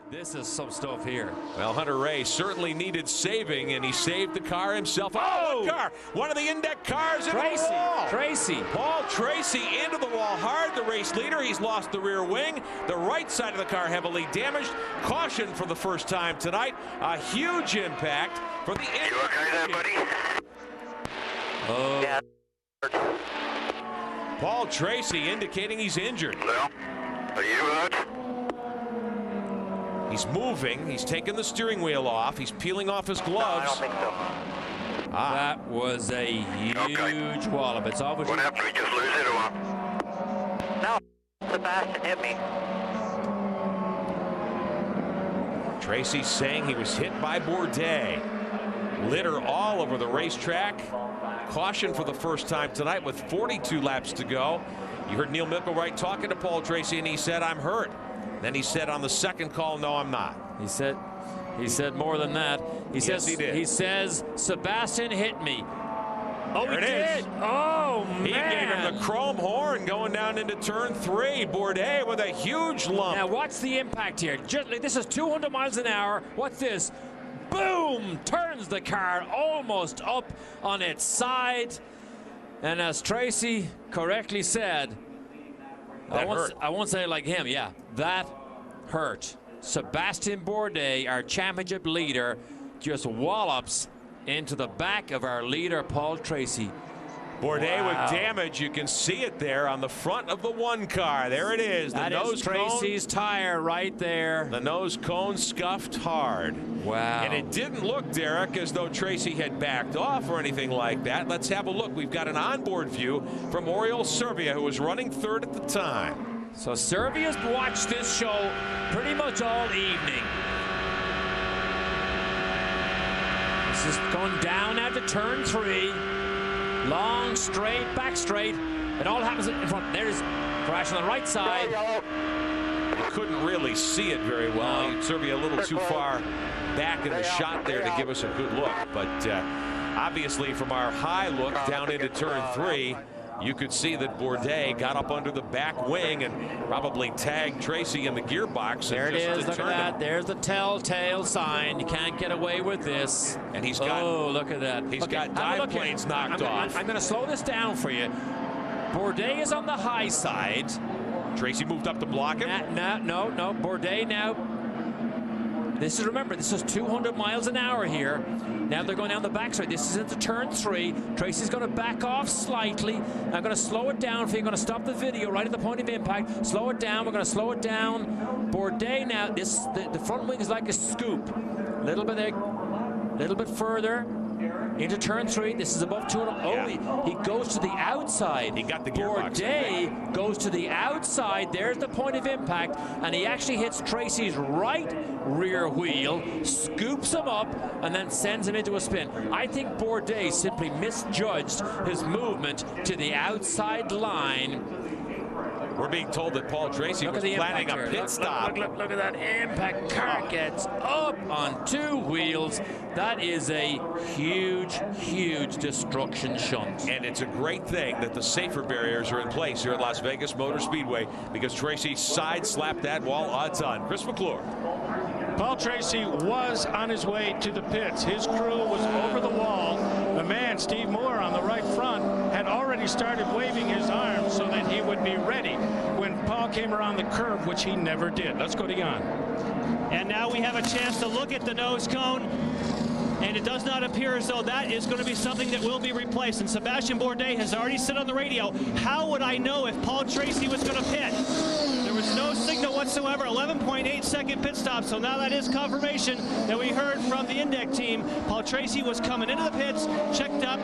This is some stuff here. Well, Hunter Ray certainly needed saving, and he saved the car himself. Oh, car! One of the index cars into the wall. Tracy. Paul Tracy into the wall hard. The race leader. He's lost the rear wing. The right side of the car heavily damaged. Caution for the first time tonight. A huge impact for the. You okay there, buddy? Oh. Yeah. Paul Tracy indicating he's injured. No. Are you hurt? He's moving. He's taking the steering wheel off. He's peeling off his gloves. No, I don't think so. That was a huge wallop. It's obviously. What happened? We just lose it or what? No. Sebastian hit me. Tracy saying he was hit by Bourdais. Litter all over the racetrack. Caution for the first time tonight with 42 laps to go. You heard Neil Micklewright talking to Paul Tracy, and he said, "I'm hurt." Then he said on the second call, "No, I'm not." He said more than that. He says, "Sebastian hit me." Oh, there he did. Is. Oh, man. He gave him the chrome horn going down into turn 3. Bourdais with a huge lump. Now, what's the impact here? This is 200 miles an hour. What's this? Boom! Turns the car almost up on its side. And as Tracy correctly said, I won't say it like him. Yeah, that hurt. Sebastian Bourdais, our championship leader, just wallops into the back of our leader, Paul Tracy. Bourdais with damage. You can see it there on the front of the one car. There it is. That is Tracy's tire right there. The nose cone scuffed hard. Wow. And it didn't look, Derek, as though Tracy had backed off or anything like that. Let's have a look. We've got an onboard view from Oriol Servia, who was running third at the time. So Servia's watched this show pretty much all evening. This is going down after turn 3. Long, straight, back straight. It all happens in front. There's crash on the right side. You couldn't really see it very well. Servia a little too far back in the shot there to give us a good look. But obviously from our high look down into turn 3, you could see that Bourdais got up under the back wing and probably tagged Tracy in the gearbox. There it is. Look at that. There's the telltale sign. You can't get away with this. And he's got. Oh, look at that. He's got dive planes knocked off. I'm going to slow this down for you. Bourdais is on the high side. Tracy moved up to block him. No. Bourdais now. Remember, this is 200 miles an hour here. Now they're going down the backside. This is into turn 3. Tracy's going to back off slightly. I'm going to slow it down for you. I'm going to stop the video right at the point of impact. Slow it down. We're going to slow it down. Bourdais now, the front wing is like a scoop. A little bit there, a little bit further. Into turn 3. This is above 200. Oh, he goes to the outside. He got the gearbox. Bourdais goes to the outside. There's the point of impact, and he actually hits Tracy's right rear wheel, scoops him up, and then sends him into a spin. I think Bourdais simply misjudged his movement to the outside line. We're being told that Paul Tracy was planning a pit stop. Look at that impact. Car gets up on 2 wheels. That is a huge, huge destruction shunt. And it's a great thing that the safer barriers are in place here at Las Vegas Motor Speedway, because Tracy side-slapped that wall odds on. Chris McClure. Paul Tracy was on his way to the pits. His crew was over the wall. The man, Steve Moore, on the right front, had already started waving his arms so that he would be ready when Paul came around the curve, which he never did. Let's go to Jan. And now we have a chance to look at the nose cone, and it does not appear as though that is going to be something that will be replaced. And Sebastian Bourdais has already said on the radio, how would I know if Paul Tracy was going to pit? There was no signal whatsoever. 11.8 second pit stop. So now that is confirmation that we heard from the Index team. Paul Tracy was coming into the pits, checked up.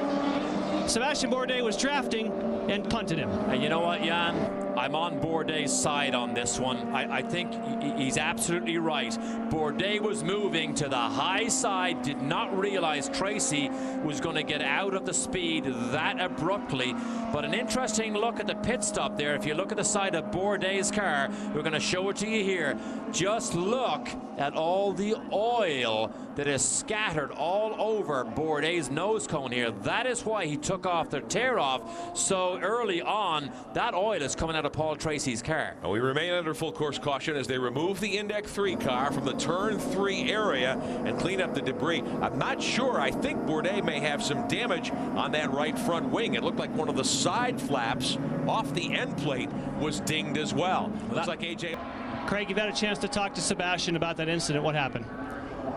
Sebastian Bourdais was drafting and punted him. And you know what, Jan? I'm on Bourdais' side on this one. I think he's absolutely right. Bourdais was moving to the high side, did not realize Tracy was going to get out of the speed that abruptly. But an interesting look at the pit stop there. If you look at the side of Bourdais' car, we're going to show it to you here. Just look at all the oil that is scattered all over Bourdais' nose cone here. That is why he took off the tear off so early on. That oil is coming out of of Paul Tracy's car. And we remain under full course caution as they remove the Index 3 car from the turn 3 area and clean up the debris. I'm not sure. I think Bourdais may have some damage on that right front wing. It looked like one of the side flaps off the end plate was dinged as well. Looks like AJ. Craig, you've had a chance to talk to Sebastian about that incident. What happened?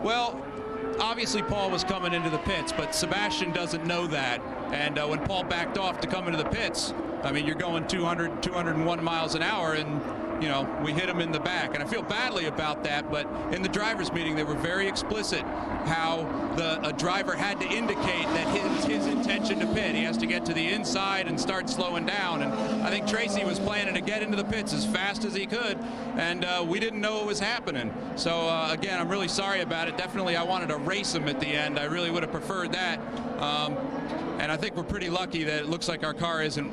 Well, obviously Paul was coming into the pits, but Sebastian doesn't know that. And when Paul backed off to come into the pits, I mean, you're going 200, 201 miles an hour, and you know, we hit him in the back. And I feel badly about that, but in the drivers' meeting, they were very explicit how a driver had to indicate that his intention to pit. He has to get to the inside and start slowing down. And I think Tracy was planning to get into the pits as fast as he could, and we didn't know what was happening. So again, I'm really sorry about it. Definitely, I wanted to race him at the end. I really would have preferred that. And I think we're pretty lucky that it looks like our car isn't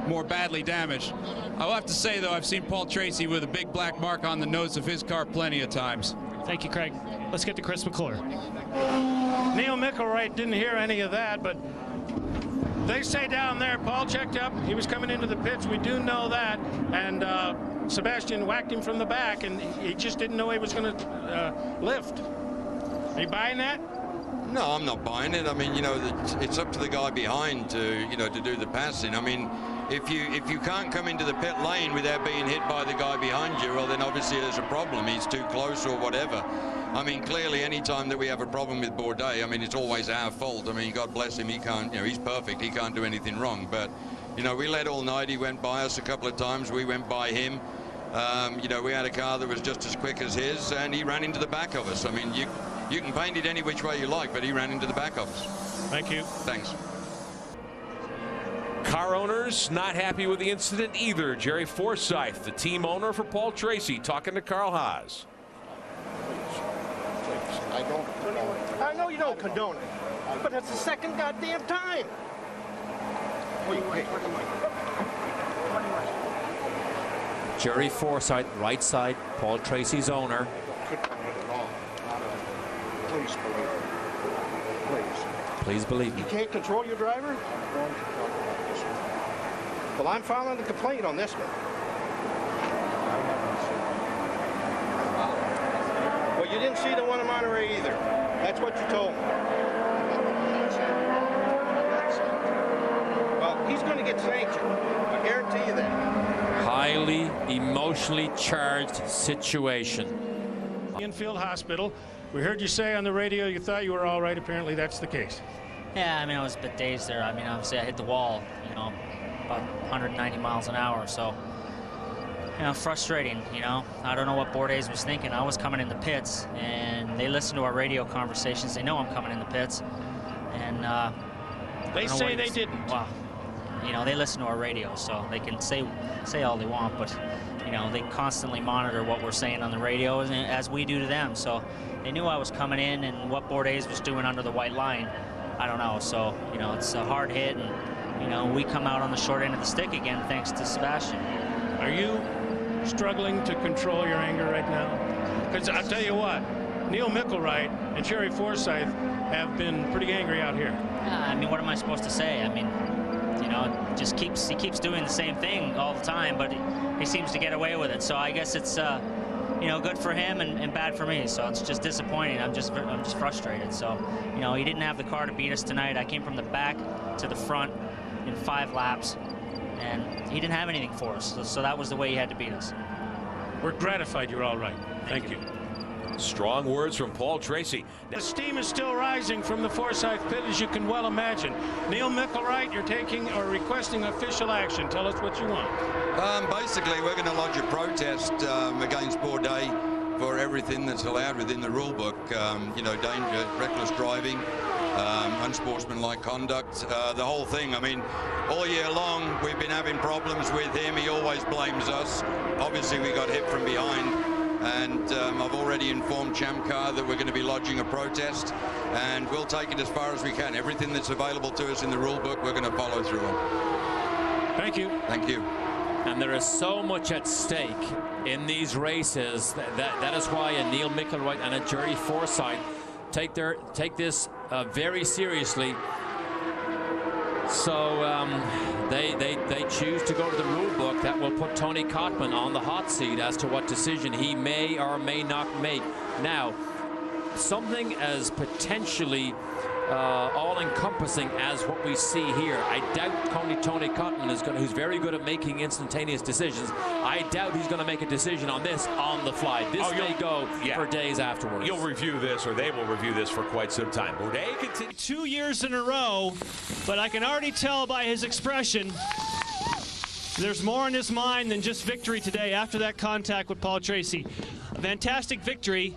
more badly damaged. I'll have to say, though, I've seen Paul Tracy with a big black mark on the nose of his car plenty of times. Thank you, Craig. Let's get to Chris McClure. Neil Micklewright didn't hear any of that, but they say down there Paul checked up. He was coming into the pits. We do know that. And Sebastian whacked him from the back, and he just didn't know he was going to lift. Are you buying that? No, I'm not buying it. I mean, you know, it's up to the guy behind to, you know, to do the passing. I mean, if you can't come into the pit lane without being hit by the guy behind you, well, then obviously there's a problem. He's too close or whatever. I mean, clearly, any time that we have a problem with Bourdais, I mean, it's always our fault. I mean, God bless him. He can't, you know, he's perfect. He can't do anything wrong. But, you know, we led all night. He went by us a couple of times. We went by him. You know, we had a car that was just as quick as his, and he ran into the back of us. I mean, you can paint it any which way you like, but he ran into the back of us. Thank you. Thanks. Car owners not happy with the incident either. Gerry Forsythe, the team owner for Paul Tracy, talking to Carl Haas. I know you don't condone it, but it's the second goddamn time. Wait. Gerry Forsythe, right side, Paul Tracy's owner. Please believe me. Please. Please believe me. You can't control your driver? Well, I'm filing a complaint on this one. Well, you didn't see the one in Monterrey either. That's what you told me. Well, he's going to get sanctioned. I guarantee you that. Highly emotionally charged situation. Infield Hospital. We heard you say on the radio you thought you were all right. Apparently that's the case. Yeah, I mean, I was a bit dazed there. I mean, obviously I hit the wall, you know, about 190 miles an hour. So, you know, frustrating, you know. I don't know what Bourdais was thinking. I was coming in the pits, and they listen to our radio conversations. They know I'm coming in the pits. And they say they didn't. Well, you know, they listen to our radio, so they can say all they want, but, you know, they constantly monitor what we're saying on the radio as we do to them. So they knew I was coming in, and what Bourdais was doing under the white line, I don't know. So, you know, it's a hard hit, and, you know, we come out on the short end of the stick again thanks to Sebastian. Are you struggling to control your anger right now? Because I'll tell you what, Neil Micklewright and Gerry Forsythe have been pretty angry out here. Yeah, I mean, what am I supposed to say? I mean, you know, he keeps doing the same thing all the time, but he seems to get away with it. So I guess it's you know, good for him and bad for me. So it's just disappointing. I'm just frustrated. So, you know, he didn't have the car to beat us tonight. I came from the back to the front in 5 laps, and he didn't have anything for us. So that was the way he had to beat us. We're gratified you're all right. Thank you. Strong words from Paul Tracy. The steam is still rising from the Forsythe pit, as you can well imagine. Neil Micklewright, you're taking or requesting official action. Tell us what you want. Basically, we're going to lodge a protest against Bourdais for everything that's allowed within the rule book. You know, danger, reckless driving, unsportsmanlike conduct, the whole thing. I mean, all year long, we've been having problems with him. He always blames us. Obviously, we got hit from behind. And I've already informed Chamcar that we're going to be lodging a protest, and we'll take it as far as we can. Everything that's available to us in the rule book, we're going to follow through on. Thank you. Thank you. And there is so much at stake in these races. That is why a Neil Micklewright and a Gerry Forsythe take this very seriously. So they choose to go to the rule book. That will put Tony Cotman on the hot seat as to what decision he may or may not make. Now, something as potentially all-encompassing as what we see here. I doubt Tony Cotman is who's very good at making instantaneous decisions. I doubt he's going to make a decision on this on the fly. This may go for days afterwards. You'll review this, or they will review this for quite some time. Bourdais continues. 2 years in a row, but I can already tell by his expression there's more in his mind than just victory today after that contact with Paul Tracy. A fantastic victory.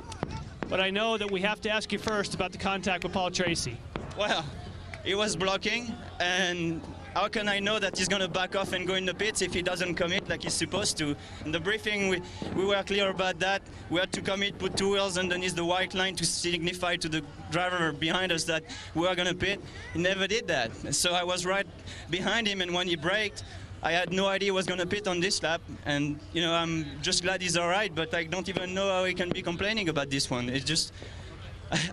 But I know that we have to ask you first about the contact with Paul Tracy. Well, he was blocking, and how can I know that he's going to back off and go in the pits if he doesn't commit like he's supposed to? In the briefing, we were clear about that. We had to commit, put 2 wheels underneath the white line to signify to the driver behind us that we were going to pit. He never did that. So I was right behind him, and when he braked, I had no idea he was going to pit on this lap, and you know, I'm just glad he's all right, but I don't even know how he can be complaining about this one. It's just,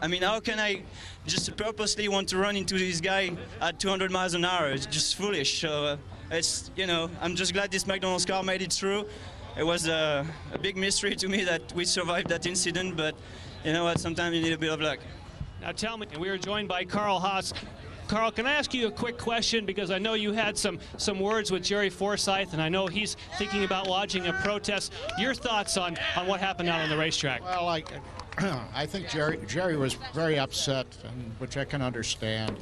I mean, how can I just purposely want to run into this guy at 200 miles an hour? It's just foolish. So it's, you know, I'm just glad this McDonald's car made it through. It was a big mystery to me that we survived that incident, but you know what, sometimes you need a bit of luck. Now tell me, we are joined by Carl Haas. Carl, can I ask you a quick question, because I know you had some words with Gerry Forsythe, and I know he's thinking about lodging a protest. Your thoughts on what happened out on the racetrack? Well, I think Gerry was very upset, which I can understand.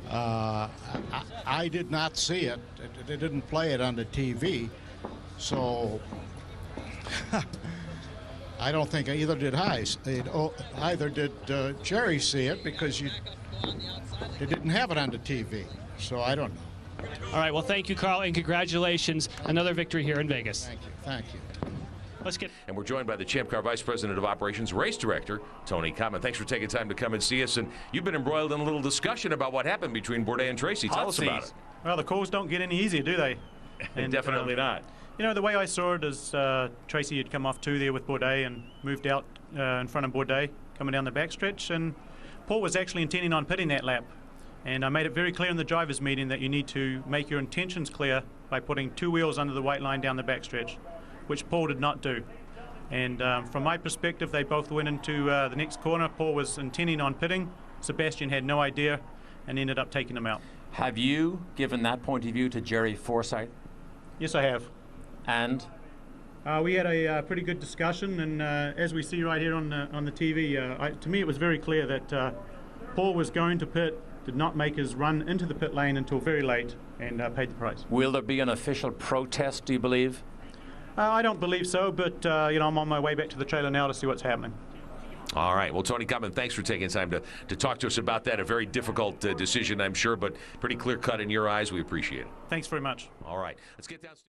I did not see it. They didn't play it on the TV, so I don't think either did Haas. Either did Gerry see it, because they didn't have it on the TV, so I don't know. All right, well, thank you, Carl, and congratulations. Another victory here in Vegas. Thank you. Thank you. Let's get. And we're joined by the Champ Car Vice President of Operations, Race Director, Tony Cotman. Thanks for taking time to come and see us. And you've been embroiled in a little discussion about what happened between Bourdais and Tracy. Tell us about it. Well, the calls don't get any easier, do they? And definitely not. You know, the way I saw it is Tracy had come off 2 there with Bourdais and moved out in front of Bourdais, coming down the backstretch, and Paul was actually intending on pitting that lap. And I made it very clear in the drivers' meeting that you need to make your intentions clear by putting 2 wheels under the white line down the backstretch, which Paul did not do. And from my perspective, they both went into the next corner. Paul was intending on pitting. Sebastian had no idea and ended up taking him out. Have you given that point of view to Gerry Forsythe? Yes, I have. And? We had a pretty good discussion, and as we see right here on the TV, to me it was very clear that Paul was going to pit, did not make his run into the pit lane until very late, and paid the price. Will there be an official protest, do you believe? I don't believe so, but you know, I'm on my way back to the trailer now to see what's happening. All right. Well, Tony Cotman, thanks for taking time to talk to us about that. A very difficult decision, I'm sure, but pretty clear-cut in your eyes. We appreciate it. Thanks very much. All right. Let's get down.